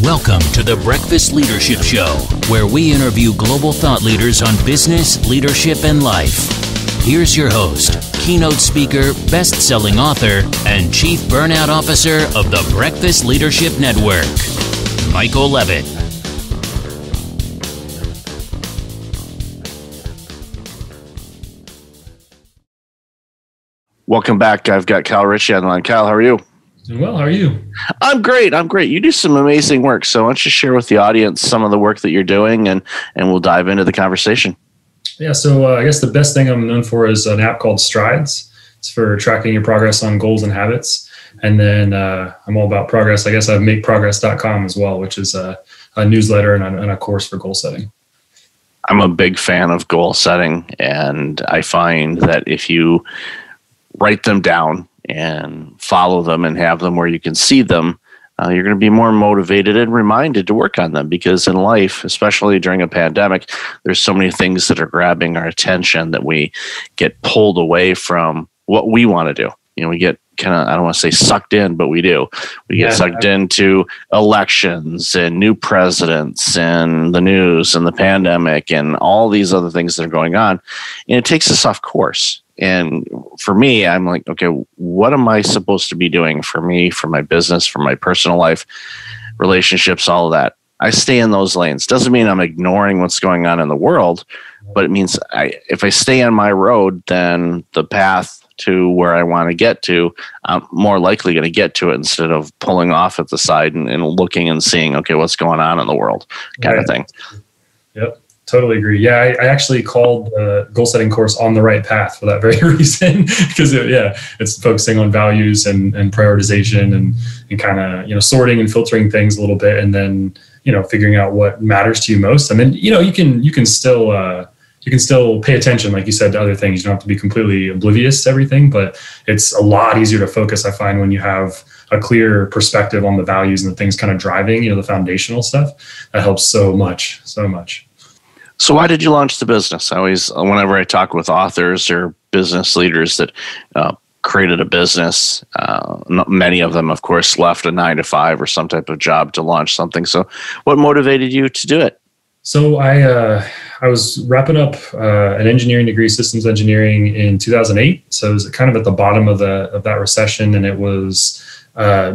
Welcome to the Breakfast Leadership Show, where we interview global thought leaders on business, leadership, and life. Here's your host, keynote speaker, best-selling author, and chief burnout officer of the Breakfast Leadership Network, Michael Levitt. Welcome back. I've got Kyle Ritchie on the line. Kyle, how are you? Doing well. How are you? I'm great. You do some amazing work. So why don't you share with the audience some of the work that you're doing, and we'll dive into the conversation. Yeah. So I guess the best thing I'm known for is an app called Strides. It's for tracking your progress on goals and habits. And then I'm all about progress. I guess I have makeprogress.com as well, which is a newsletter and a course for goal setting. I'm a big fan of goal setting, and I find that if you write them down and follow them and have them where you can see them, you're going to be more motivated and reminded to work on them, because in life, especially during a pandemic, there's so many things that are grabbing our attention that we get pulled away from what we want to do. We get kind of, I don't want to say sucked in, but we do. We get sucked into elections and new presidents and the news and the pandemic and all these other things that are going on. And it takes us off course. And for me, I'm like, okay, what am I supposed to be doing for me, for my business, for my personal life, relationships, all of that? I stay in those lanes. Doesn't mean I'm ignoring what's going on in the world, but it means if I stay on my road, then the path to where I want to get to, I'm more likely going to get to it instead of pulling off at the side and looking and seeing, okay, what's going on in the world kind of thing. Yep. Totally agree. Yeah, I actually called the goal setting course On the Right Path for that very reason, because it's focusing on values and prioritization and kind of, sorting and filtering things a little bit, and then, figuring out what matters to you most. And then, you can still pay attention, like you said, to other things. You don't have to be completely oblivious to everything, but it's a lot easier to focus, I find, when you have a clear perspective on the values and the things kind of driving, the foundational stuff. That helps so much. So why did you launch the business? Whenever I talk with authors or business leaders that created a business, many of them, of course, left a 9-to-5 or some type of job to launch something. So what motivated you to do it? So I was wrapping up an engineering degree, systems engineering, in 2008. So it was kind of at the bottom of that recession, and it was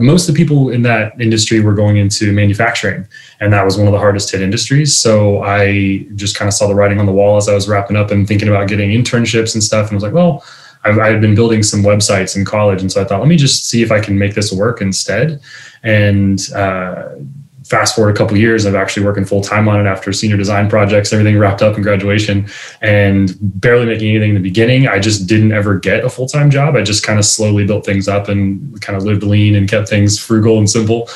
most of the people in that industry were going into manufacturing, and that was one of the hardest hit industries. So I just kind of saw the writing on the wall as I was wrapping up and thinking about getting internships and stuff. And I was like, well, I had been building some websites in college. And so I thought, let me just see if I can make this work instead. And fast forward a couple of years, I've actually working full time on it after senior design projects, everything wrapped up in graduation, and barely making anything in the beginning. I just didn't ever get a full-time job. I just kind of slowly built things up and kind of lived lean and kept things frugal and simple,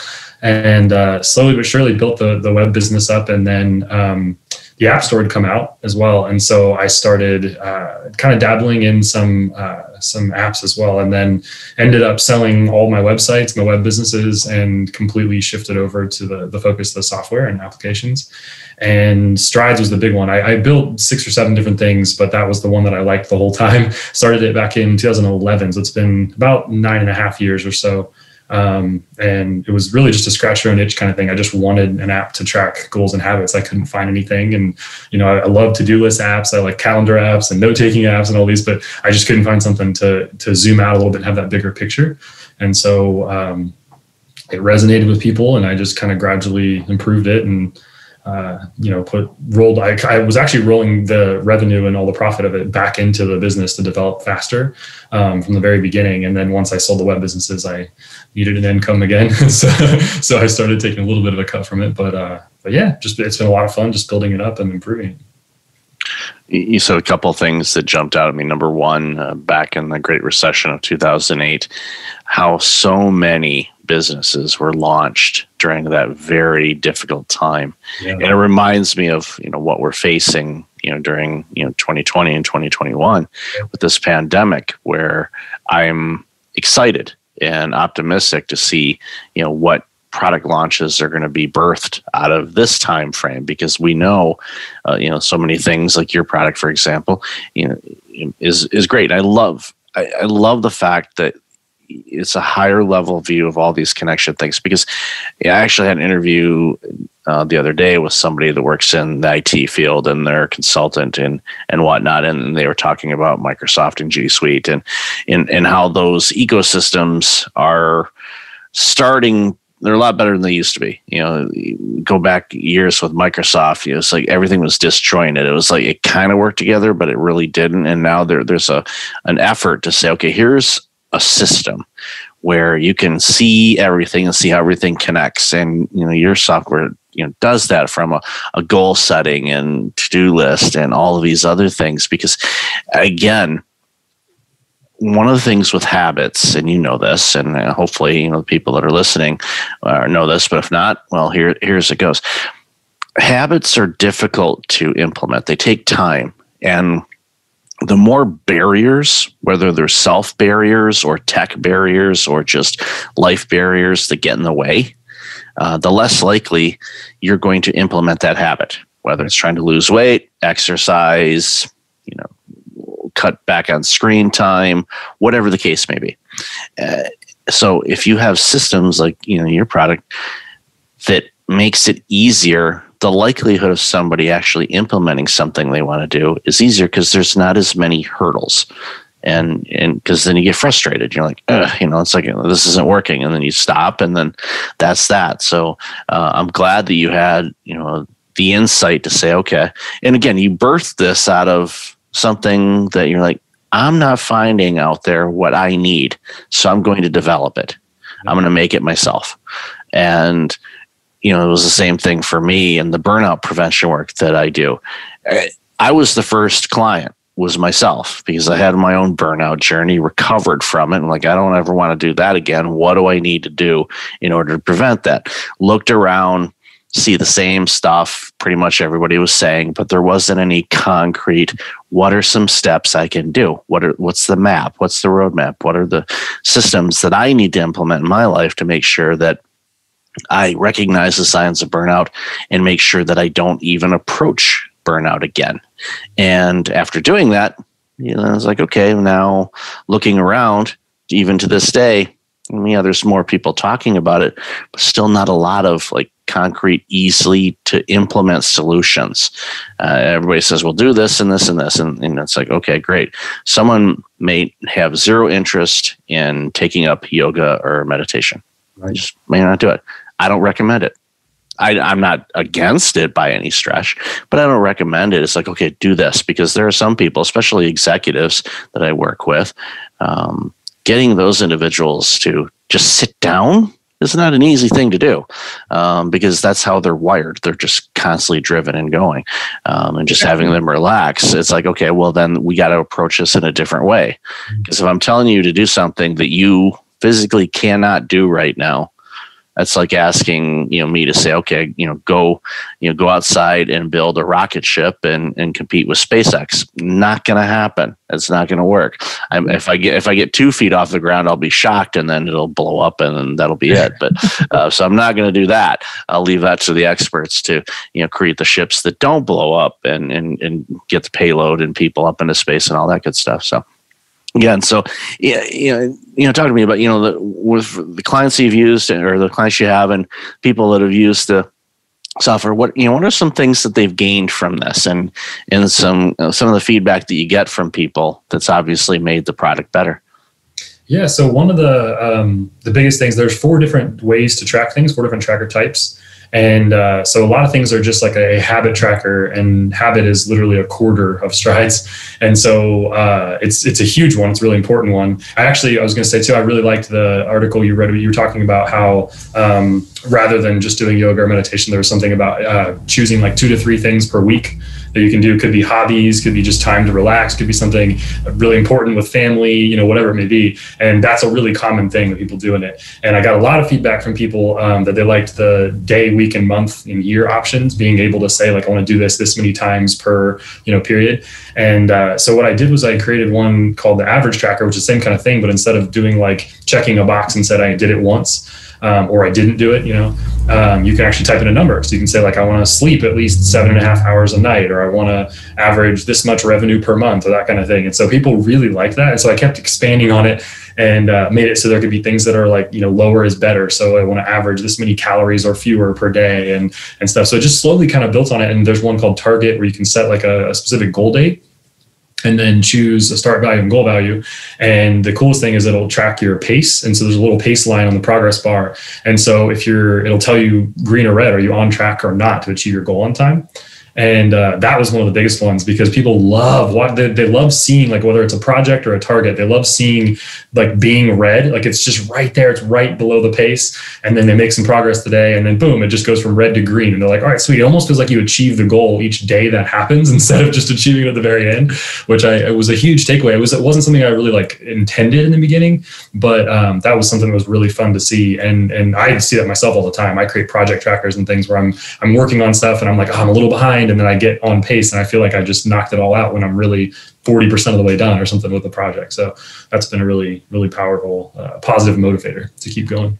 and slowly but surely built the web business up. And then the App Store had come out as well. And so I started kind of dabbling in some apps as well, and then ended up selling all my websites, my web businesses, and completely shifted over to the focus of the software and applications. And Strides was the big one. I built 6 or 7 different things, but that was the one that I liked the whole time. Started it back in 2011. So it's been about 9.5 years or so. And it was really just a scratch your own itch kind of thing. I just wanted an app to track goals and habits. I couldn't find anything. And, I love to-do list apps. I like calendar apps and note-taking apps and all these, but I just couldn't find something to zoom out a little bit and have that bigger picture. And so, it resonated with people, and I just kind of gradually improved it and, I was actually rolling the revenue and all the profit of it back into the business to develop faster from the very beginning. And then once I sold the web businesses, I needed an income again. so I started taking a little bit of a cut from it. But yeah, it's been a lot of fun just building it up and improving it. You said a couple of things that jumped out at me. Number one, back in the Great Recession of 2008, how so many businesses were launched during that very difficult time. Yeah. And it reminds me of, what we're facing, during, 2020 and 2021 with this pandemic, where I'm excited and optimistic to see, what product launches are going to be birthed out of this time frame, because we know, so many things like your product, for example, is great. I love the fact that it's a higher level view of all these connection things. Because I actually had an interview the other day with somebody that works in the IT field, and they're a consultant and whatnot, and they were talking about Microsoft and G Suite and how those ecosystems are starting. They're a lot better than they used to be. Go back years with Microsoft, it's like everything was disjointed. It was like it kind of worked together, but it really didn't. And now there's an effort to say, okay, here's a system where you can see everything and see how everything connects. And your software does that from a goal setting and to-do list and all of these other things. Because again, one of the things with habits, and this, and hopefully the people that are listening know this, but if not, well, here's it goes. Habits are difficult to implement. They take time, and the more barriers, whether they're self barriers or tech barriers or just life barriers that get in the way, the less likely you're going to implement that habit, whether it's trying to lose weight, exercise, cut back on screen time, whatever the case may be. So if you have systems like your product that makes it easier, the likelihood of somebody actually implementing something they want to do is easier because there's not as many hurdles. And because then you get frustrated. You're like, it's like, this isn't working. And then you stop, and then that's that. So I'm glad that you had, the insight to say, okay. And again, you birthed this out of something that you're like, I'm not finding out there what I need, so I'm going to develop it. I'm going to make it myself. And, it was the same thing for me in the burnout prevention work that I do. I was the first client, was myself, because I had my own burnout journey, recovered from it. And like, I don't ever want to do that again. What do I need to do in order to prevent that? Looked around, see the same stuff pretty much everybody was saying, but there wasn't any concrete, what are some steps I can do? What's the map? What's the roadmap? What are the systems that I need to implement in my life to make sure that I recognize the signs of burnout and make sure that I don't even approach burnout again? And after doing that, I was like, okay, now looking around, even to this day, there's more people talking about it, but still not a lot of like concrete, easily to implement solutions. Everybody says, well, do this and this and this. And it's like, okay, great. Someone may have zero interest in taking up yoga or meditation. Right. Just may not do it. I don't recommend it. I'm not against it by any stretch, but I don't recommend it. It's like, okay, do this, because there are some people, especially executives that I work with, getting those individuals to just sit down is not an easy thing to do, because that's how they're wired. They're just constantly driven and going, and just having them relax. It's like, okay, well, then we got to approach this in a different way. Because if I'm telling you to do something that you physically cannot do right now, that's like asking, me to say, okay, go outside and build a rocket ship and compete with SpaceX. Not going to happen. It's not going to work. If I get 2 feet off the ground, I'll be shocked, and then it'll blow up, and then that'll be it. But so I'm not going to do that. I'll leave that to the experts to create the ships that don't blow up and get the payload and people up into space and all that good stuff. So. Again, so talk to me about with the clients you've used or the clients you have and people that have used the software. What are some things that they've gained from this, and some of the feedback that you get from people that's obviously made the product better? Yeah, so one of the biggest things, there's 4 different ways to track things, 4 different tracker types. And so a lot of things are just like a habit tracker, and habit is literally a quarter of strides. And so it's a huge one. It's a really important one. I was going to say too, I really liked the article you read. You were talking about how rather than just doing yoga or meditation, there was something about choosing like 2 to 3 things per week that you can do. Could be hobbies, could be just time to relax, could be something really important with family, whatever it may be. And that's a really common thing that people do in it. And I got a lot of feedback from people that they liked the day, week, and month and year options, being able to say like, I want to do this many times per, period. And so what I did was I created one called the average tracker, which is the same kind of thing, but instead of doing like checking a box and said I did it once, or I didn't do it, you can actually type in a number. So you can say like, I want to sleep at least 7.5 hours a night, or I want to average this much revenue per month, or that kind of thing. And so people really like that. And so I kept expanding on it. and made it so there could be things that are like, lower is better. So I want to average this many calories or fewer per day and stuff. So it just slowly kind of built on it. And there's one called Target where you can set like a specific goal date and then choose a start value and goal value. And the coolest thing is it'll track your pace. And so there's a little pace line on the progress bar. And so it'll tell you green or red, are you on track or not to achieve your goal on time? And that was one of the biggest ones because people love they love seeing, like, whether it's a project or a target, they love seeing like being red, like it's just right there, it's right below the pace. And then they make some progress today and then boom, it just goes from red to green. And they're like, all right, sweet. It almost feels like you achieve the goal each day that happens instead of just achieving it at the very end, which it was a huge takeaway. It wasn't something I really like intended in the beginning, but that was something that was really fun to see. And I see that myself all the time. I create project trackers and things where I'm working on stuff and I'm like, oh, I'm a little behind. And then I get on pace and I feel like I just knocked it all out when I'm really 40% of the way done or something with the project. So that's been a really, really powerful, positive motivator to keep going.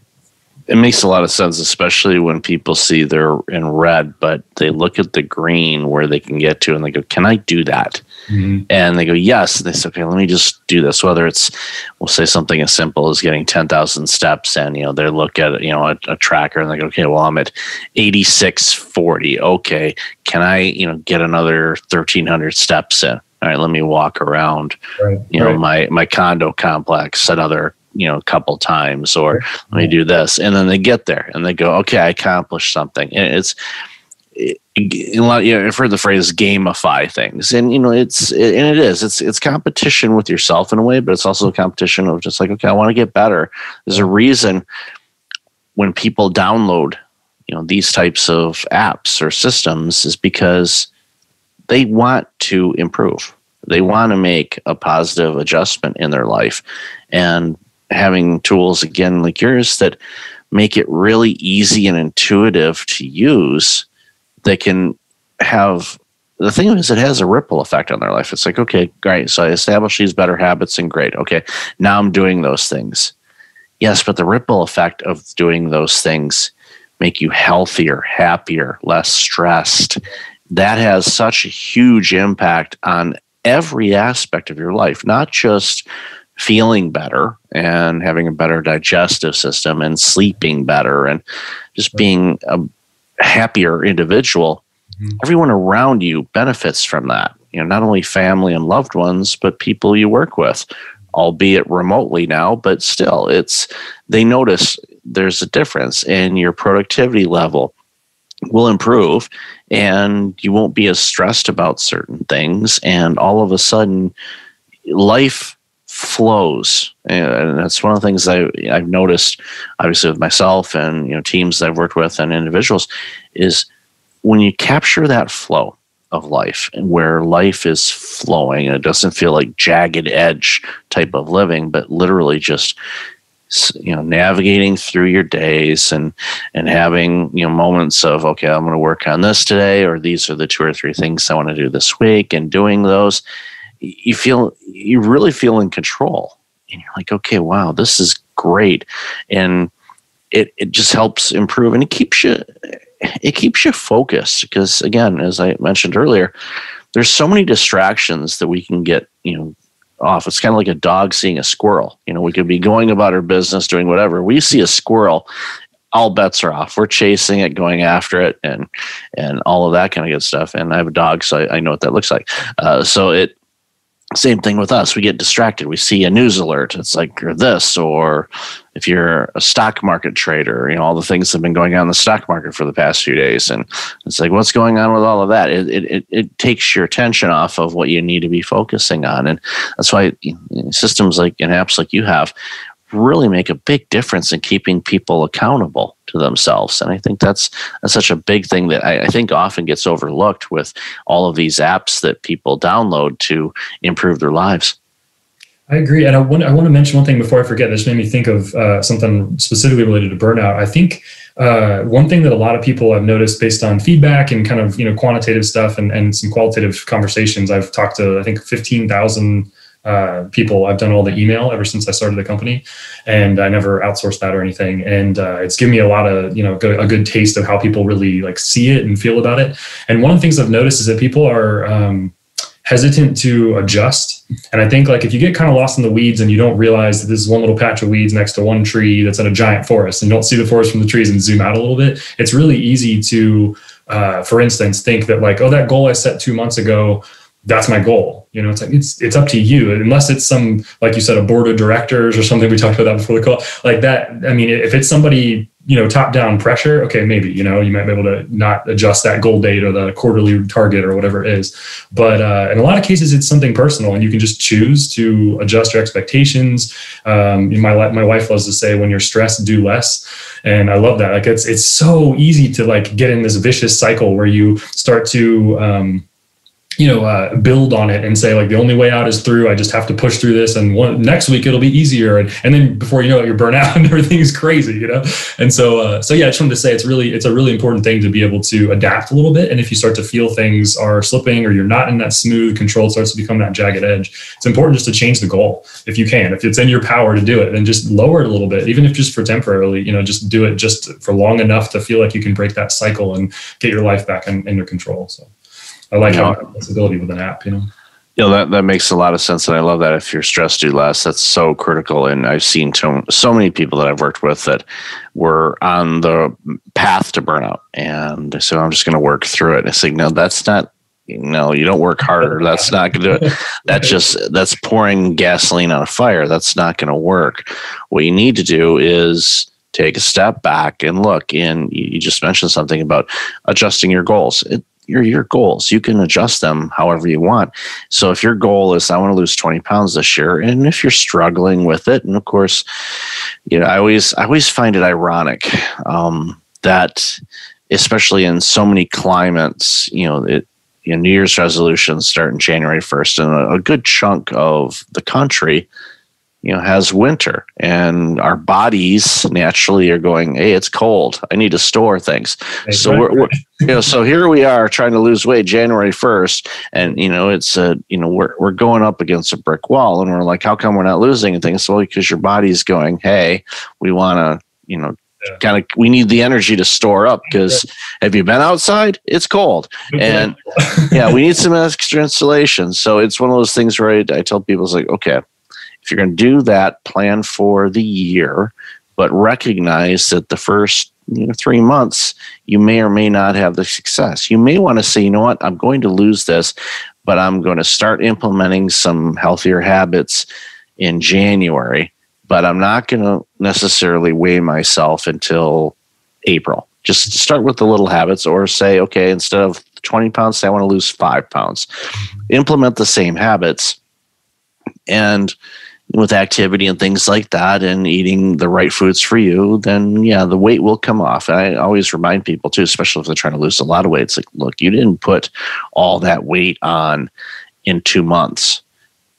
It makes a lot of sense, especially when people see they're in red, but they look at the green where they can get to and they go, can I do that? Mm-hmm. And they go, yes. And they say, okay, let me just do this. Whether we'll say something as simple as getting 10,000 steps and, they look at, a tracker and they go, okay, well, I'm at 8640. Okay. Can I, get another 1,300 steps in? All right, let me walk around, my condo complex another, couple times, or let me do this. And then they get there and they go, okay, I accomplished something. And a lot, I've heard the phrase gamify things, and it's competition with yourself in a way, but it's also a competition of just like, okay, I want to get better. There's a reason when people download, these types of apps or systems is because they want to improve. They want to make a positive adjustment in their life, and having tools again like yours that make it really easy and intuitive to use, they can have, the thing is, it has a ripple effect on their life. It's like, okay, great. So I established these better habits and great. Okay, now I'm doing those things. Yes, but the ripple effect of doing those things make you healthier, happier, less stressed. That has such a huge impact on every aspect of your life, not just feeling better and having a better digestive system and sleeping better and just being a happier individual. Mm-hmm. Everyone around you benefits from that. Not only family and loved ones, but people you work with, albeit remotely now, but still they notice there's a difference, and your productivity level will improve and you won't be as stressed about certain things. And all of a sudden life flows. And that's one of the things I've noticed, obviously, with myself and teams that I've worked with and individuals, is when you capture that flow of life and where life is flowing and it doesn't feel like jagged edge type of living, but literally just navigating through your days and having moments of, okay, I'm going to work on this today, or these are the 2 or 3 things I want to do this week, and doing those, you really feel in control, and you're like, okay, wow, this is great. And it just helps improve, and it keeps you focused, because again, as I mentioned earlier, there's so many distractions that we can get off. It's kind of like a dog seeing a squirrel. We could be going about our business, doing whatever. We see a squirrel, all bets are off. We're chasing it, going after it, and all of that kind of good stuff. And I have a dog, so I know what that looks like. Same thing with us. We get distracted. We see a news alert. It's like, or this, or if you're a stock market trader, all the things that have been going on in the stock market for the past few days. And it's like, what's going on with all of that? It takes your attention off of what you need to be focusing on. And that's why systems like and apps like you have really make a big difference in keeping people accountable to themselves. And I think that's such a big thing that I think often gets overlooked with all of these apps that people download to improve their lives. I agree. And I want to mention one thing before I forget. This made me think of something specifically related to burnout. I think one thing that a lot of people have noticed based on feedback and kind of, quantitative stuff and some qualitative conversations, I've talked to, I think, 15,000 people. I've done all the email ever since I started the company, and I never outsourced that or anything. And it's given me a lot of, a good taste of how people really like see it and feel about it. And one of the things I've noticed is that people are hesitant to adjust. And I think like if you get kind of lost in the weeds and you don't realize that this is one little patch of weeds next to one tree that's in a giant forest, and you don't see the forest from the trees and zoom out a little bit, it's really easy to, for instance, think that like, oh, that goal I set 2 months ago, that's my goal. You know, it's like, it's up to you, unless it's some, like you said, a board of directors or something. We talked about that before the call, like that. I mean, if it's somebody, you know, top down pressure, okay, maybe, you know, you might be able to not adjust that goal date or the quarterly target or whatever it is. But in a lot of cases, it's something personal, and you can just choose to adjust your expectations. My wife loves to say, when you're stressed, do less. And I love that. Like it's so easy to like get in this vicious cycle where you start to, build on it and say like, the only way out is through. I just have to push through this, and next week it'll be easier. And then before you know it, you're burnt out and everything is crazy, you know? And so yeah, I just wanted to say it's a really important thing to be able to adapt a little bit. And if you start to feel things are slipping, or you're not in that smooth control, it starts to become that jagged edge, it's important just to change the goal. If you can, if it's in your power to do it, then just lower it a little bit, even if just for temporarily, you know, just do it just for long enough to feel like you can break that cycle and get your life back under control. So I like having flexibility with an app, you know. You know, that makes a lot of sense. And I love that if you're stressed, do less. That's so critical. And I've seen so many people that I've worked with that were on the path to burnout. And so I'm just going to work through it. And I say, no, that's not, no, you don't work harder. That's not going to do it. That's pouring gasoline on a fire. That's not going to work. What you need to do is take a step back and look. And you just mentioned something about adjusting your goals. Your goals. You can adjust them however you want. So if your goal is, I want to lose 20 pounds this year, and if you're struggling with it, and of course, you know, I always find it ironic that, especially in so many climates, you know, New Year's resolutions start in January 1st, and a good chunk of the country, you know, has winter, and our bodies naturally are going, hey, it's cold, I need to store things. Exactly. So we're you know, so here we are trying to lose weight January 1st, and you know, it's we're going up against a brick wall, and we're like, how come we're not losing anything? So because your body's going, hey, we want to, you know, we need the energy to store up, because have you been outside? It's cold. And yeah, we need some extra insulation. So it's one of those things where I tell people, it's like, okay, if you're going to do that, plan for the year, but recognize that the first 3 months, you may or may not have the success. You may want to say, you know what, I'm going to lose this, but I'm going to start implementing some healthier habits in January, but I'm not going to necessarily weigh myself until April. Just start with the little habits, or say, okay, instead of 20 pounds, say I want to lose 5 pounds. Implement the same habits, and with activity and things like that, and eating the right foods for you, then yeah, the weight will come off. And I always remind people too, especially if they're trying to lose a lot of weight, it's like, look, you didn't put all that weight on in 2 months.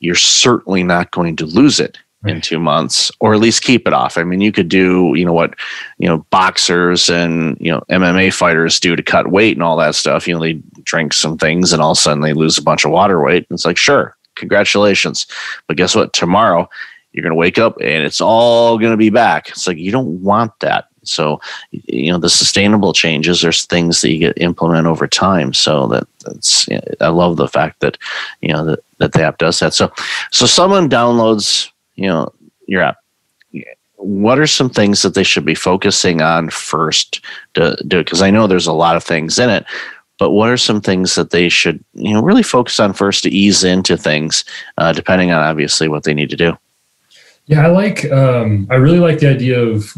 You're certainly not going to lose it in 2 months, or at least keep it off. I mean, you could do, what boxers and, MMA fighters do to cut weight and all that stuff. They drink some things and all of a sudden they lose a bunch of water weight. It's like, sure, congratulations. But guess what? Tomorrow you're going to wake up and it's all going to be back. It's like, you don't want that. So, the sustainable changes, there's things that you get implement over time. So that's, I love the fact that, that the app does that. So someone downloads, your app. What are some things that they should be focusing on first to do it? Because I know there's a lot of things in it, but what are some things that they should, really focus on first to ease into things, depending on obviously what they need to do? Yeah, I really like the idea of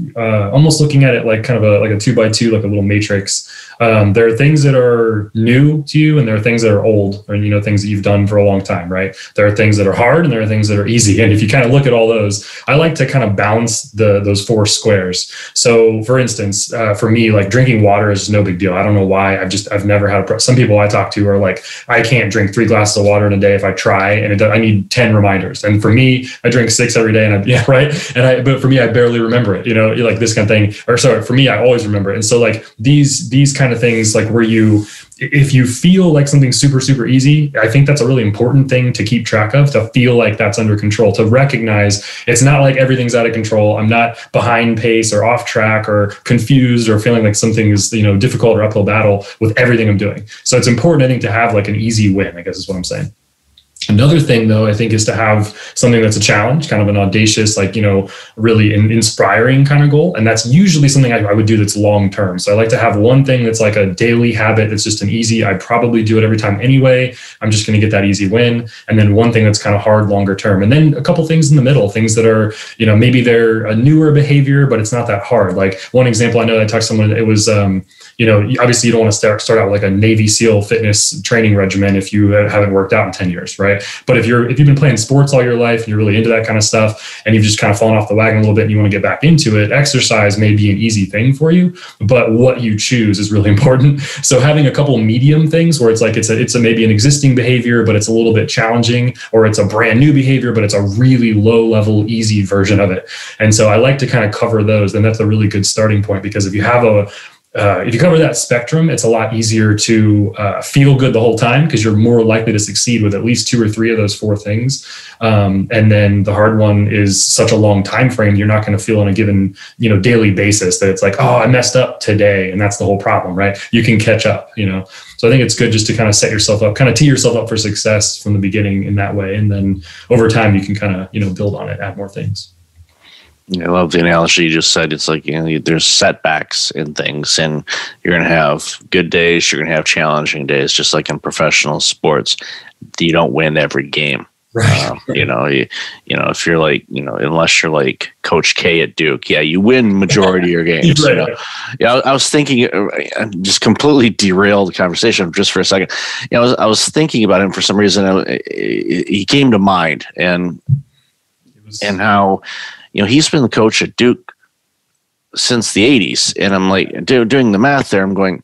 almost looking at it like kind of like a 2x2, like a little matrix. There are things that are new to you, and there are things that are old, or things that you've done for a long time, right? There are things that are hard, and there are things that are easy. And if you kind of look at all those, I like to kind of balance those four squares. So, for instance, for me, like drinking water is no big deal. I don't know why. I've never had some people I talk to are like, I can't drink 3 glasses of water in a day if I try, and I need 10 reminders. And for me, I drink 6 every day, and but for me, I barely remember it, like this kind of thing. Or sorry, for me, I always remember it. And so like these kind of things, like where if you feel like something's super, super easy, I think that's a really important thing to keep track of, to feel like that's under control, to recognize it's not like everything's out of control. I'm not behind pace or off track or confused or feeling like something is, difficult or uphill battle with everything I'm doing. So it's important, I think, to have like an easy win, I guess is what I'm saying. Another thing, though, I think is to have something that's a challenge, kind of an audacious, like, really inspiring kind of goal. And that's usually something I would do that's long term. So I like to have one thing that's like a daily habit that's just an easy, I probably do it every time anyway. I'm just going to get that easy win. And then one thing that's kind of hard longer term. And then a couple things in the middle, things that are, maybe they're a newer behavior, but it's not that hard. Like one example, I know that I talked to someone, it was, obviously you don't want to start out with like a Navy SEAL fitness training regimen if you haven't worked out in 10 years, right? But if you've been playing sports all your life and you're really into that kind of stuff and you've just kind of fallen off the wagon a little bit and you want to get back into it, exercise may be an easy thing for you, but what you choose is really important. So having a couple medium things where it's like it's maybe an existing behavior, but it's a little bit challenging, or it's a brand new behavior, but it's a really low level, easy version of it. And so I like to kind of cover those, and that's a really good starting point, because if you cover that spectrum, it's a lot easier to feel good the whole time, because you're more likely to succeed with at least 2 or 3 of those 4 things. And then the hard one is such a long time frame. You're not going to feel on a given, daily basis that it's like, oh, I messed up today, and that's the whole problem, right? You can catch up, So I think it's good just to kind of set yourself up, kind of tee yourself up for success from the beginning in that way, and then over time you can kind of build on it, add more things. I love the analogy you just said. It's like, there's setbacks in things, and you're going to have good days. You're going to have challenging days, just like in professional sports. You don't win every game. Right. If you're like, unless you're like Coach K at Duke, you win majority of your games. Right. I was thinking, just completely derailed the conversation just for a second. I was thinking about him for some reason. He came to mind, and how, he's been the coach at Duke since the 80s. And I'm like, doing the math there, I'm going,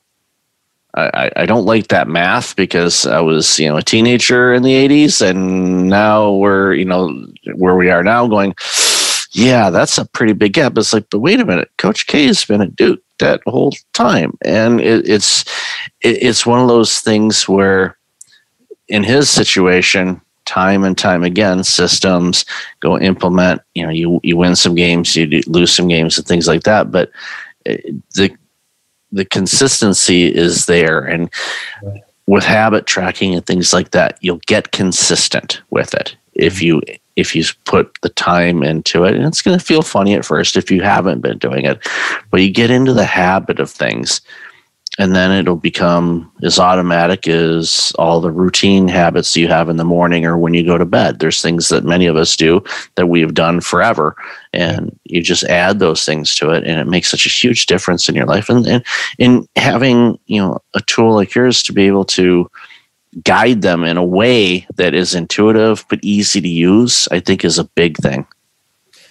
I don't like that math, because I was, a teenager in the 80s, and now we're, where we are now, going, yeah, that's a pretty big gap. It's like, but wait a minute, Coach K has been at Duke that whole time. And it's one of those things where, in his situation, time and time again, systems go implement, you win some games, you lose some games and things like that. But the consistency is there. And with habit tracking and things like that, you'll get consistent with it if you put the time into it. And it's going to feel funny at first if you haven't been doing it, but you get into the habit of things. And then it'll become as automatic as all the routine habits you have in the morning or when you go to bed. There's things that many of us do that we have done forever, and you just add those things to it, and it makes such a huge difference in your life. And in having, a tool like yours to be able to guide them in a way that is intuitive but easy to use, I think is a big thing.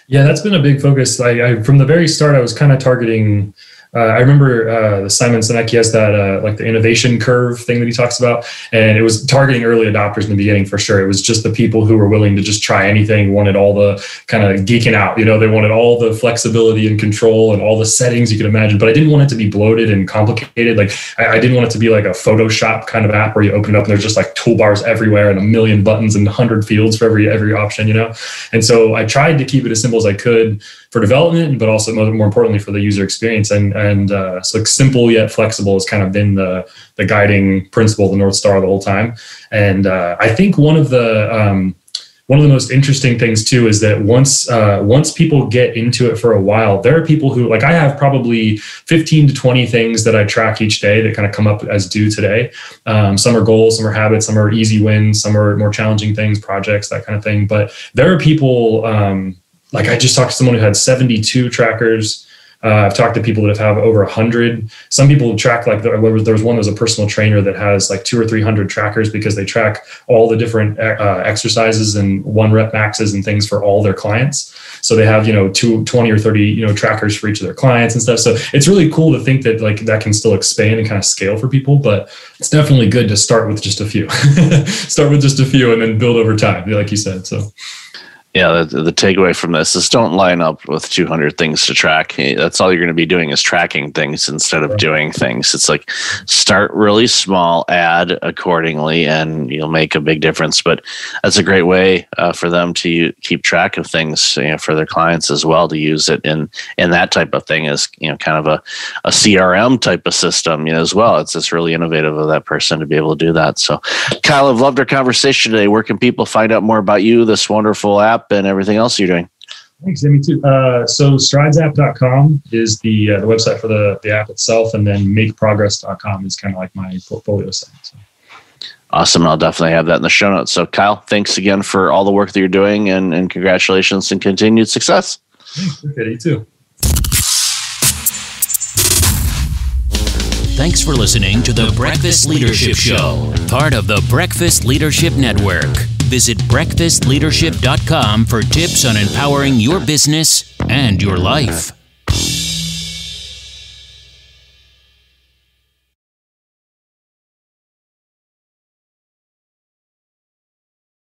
Yeah, that's been a big focus. I from the very start, I was kind of targeting. I remember the Simon Sinek, he has that like the innovation curve thing that he talks about, and it was targeting early adopters in the beginning for sure. It was just the people who were willing to just try anything, wanted all the kind of geeking out, they wanted all the flexibility and control and all the settings you could imagine, but I didn't want it to be bloated and complicated. Like I didn't want it to be like a Photoshop kind of app where you open it up and there's just like toolbars everywhere and a million buttons and 100 fields for every option, And so I tried to keep it as simple as I could for development, but also more importantly for the user experience. And so like simple yet flexible has kind of been the guiding principle, the North Star the whole time. And I think one of the most interesting things too is that once people get into it for a while, there are people who, like, I have probably 15 to 20 things that I track each day that kind of come up as due today. Some are goals, some are habits, some are easy wins, some are more challenging things, projects, that kind of thing. But there are people, like I just talked to someone who had 72 trackers. I've talked to people that have over 100. Some people track, like there was one that was a personal trainer that has like 200 or 300 trackers, because they track all the different exercises and 1-rep maxes and things for all their clients. So they have, 20 or 30, trackers for each of their clients and stuff. So it's really cool to think that like that can still expand and kind of scale for people, but it's definitely good to start with just a few, and then build over time, like you said. So. Yeah, the takeaway from this is don't line up with 200 things to track. That's all you're going to be doing is tracking things instead of doing things. It's like start really small, add accordingly, and you'll make a big difference. But that's a great way for them to keep track of things, for their clients as well, to use it in that type of thing as, kind of a CRM type of system, as well. It's just really innovative of that person to be able to do that. So, Kyle, I've loved our conversation today. Where can people find out more about you, this wonderful app, and everything else you're doing? Thanks, me too. So stridesapp.com is the website for the app itself, and then makeprogress.com is kind of like my portfolio site. So. Awesome. I'll definitely have that in the show notes. So Kyle, thanks again for all the work that you're doing, and congratulations and continued success. Thanks. Okay, you too. Thanks for listening to the Breakfast Leadership Show, part of the Breakfast Leadership Network. Visit breakfastleadership.com for tips on empowering your business and your life.